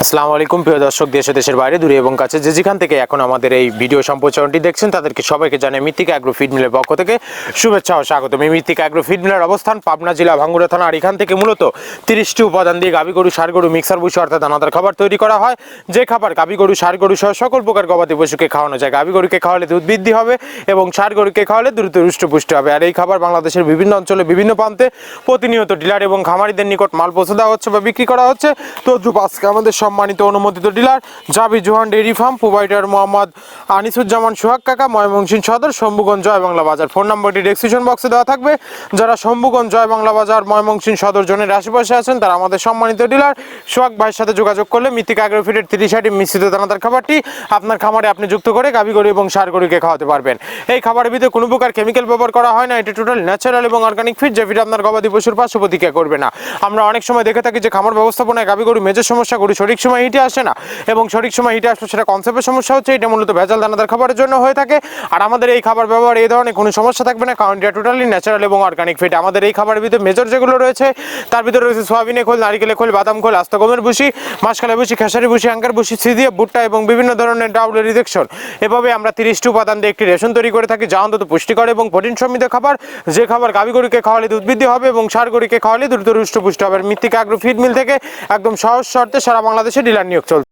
আসসালামু আলাইকুম প্রিয় দর্শক, দেশে দেশের বাইরে দূরে এবং কাছে যে যেখান থেকে এখন আমাদের এই ভিডিও সম্প্রচারণটি দেখছেন তাদেরকে সবাইকে জানাই মৃত্তিকা অ্যাগ্রো ফিড মিলের পক্ষ থেকে শুভেচ্ছা ও স্বাগতম। এই মৃত্তিকা অ্যাগ্রো ফিড মিলের অবস্থান পাবনা জেলা ভাঙ্গুড়া থানা, আর এখান থেকে মূলত 30টি উপাদান দিয়ে গাভী গরু, ষাঁড় গরু, মিক্সার ভুসি অর্থাৎ দানাদার খাবার তৈরি করা হয়। যে খাবার গাভী গরু, ষাঁড় গরু সহ সকল প্রকার গবাদি পশুকে খাওয়ানো যায়। গাভী গরুকে খাওয়ালে দুধ বৃদ্ধি হবে এবং ষাঁড় গরুকে খাওয়ালে দ্রুত হৃষ্টপুষ্টি হবে। আর এই খাবার বাংলাদেশের বিভিন্ন অঞ্চলে বিভিন্ন প্রান্তে প্রতিনিয়ত ডিলার এবং খামারিদের নিকট মাল পৌঁছে দেওয়া হচ্ছে বা বিক্রি করা হচ্ছে। তো আজকে আমাদের সম্মানিত অনুমোদিত dealer Jabi Johan dairy farm provider Mohammad Anisuzzaman Sohag কাকা, ময়মনসিংহ সদর, শম্ভুগঞ্জ, জয় বাংলা বাজার। ফোন নম্বরটি ডেসক্রিপশন বক্সে দেওয়া থাকবে। যারা শম্ভুগঞ্জ, জয় বাংলা বাজার, ময়মনসিংহ সদর জোনের আশেপাশে আছেন তারা আমাদের সম্মানিত ডিলার সোহাগ ভাইয়ের সাথে যোগাযোগ করলে মৃত্তিকা অ্যাগ্রো ফিডের 30টি মিশ্রিত দানাদার খাবারটি আপনার খামারে আপনি যুক্ত করে গাভী গরু এবং ষাঁড় গরুকে খাওয়াতে পারবেন। এই খাবারের ভিতরে কোনো প্রকার কেমিক্যাল ব্যবহার করা হয় না। এটা টোটাল ন্যাচারাল এবং অর্গানিক ফিড, যে ফিড আপনার গবাদি পশুর পার্শ্ব প্রতিক্রিয়া করবে না। আমরা অনেক সময় দেখে থাকি যে খামার ব্যবস্থাপনায় গাভী গরু মেজর সমস্যা, গরু সঠিক সময় হিটে আসে না এবং সঠিক সময় হিটে আসলে সেটা কনসেপ্টের সমস্যা হচ্ছে। এটা মূলত ভেজাল দানাদার খাবারের জন্য হয়ে থাকে। আর আমাদের এই খাবার ব্যবহার এই ধরনের কোনো সমস্যা থাকবে না, কারণ এটা টোটালি ন্যাচারাল এবং অর্গানিক ফিড। আমাদের এই খাবারের ভিতরে মেজর যেগুলো রয়েছে তার ভিতরে রয়েছে সোয়াবিনের খোল, নারিকেলের খোল, বাদাম খোল, আস্ত গমের ভুসি, মাসকালাই ভুসি, খেসারি ভুসি, আঙ্কার ভুসি, সিজিয়া, ভুট্টা এবং বিভিন্ন ধরনের ডাউলের রিজেকশন। এভাবে আমরা 30টি উপাদান দিয়ে একটি রেশন তৈরি করে থাকি, যা অন্তত পুষ্টিকর এবং প্রোটিন সমৃদ্ধ খাবার। যে খাবার গাভী গরুকে খাওয়ালে দুধ বৃদ্ধি হবে এবং ষাঁড় গরুকে খাওয়ালে দ্রুত হৃষ্টপুষ্ট হবে। মৃত্তিকা অ্যাগ্রো ফিড মিল থেকে একদম সহজ শর্তে সারা বাংলাদেশে ডিলার নিয়োগ চলছে।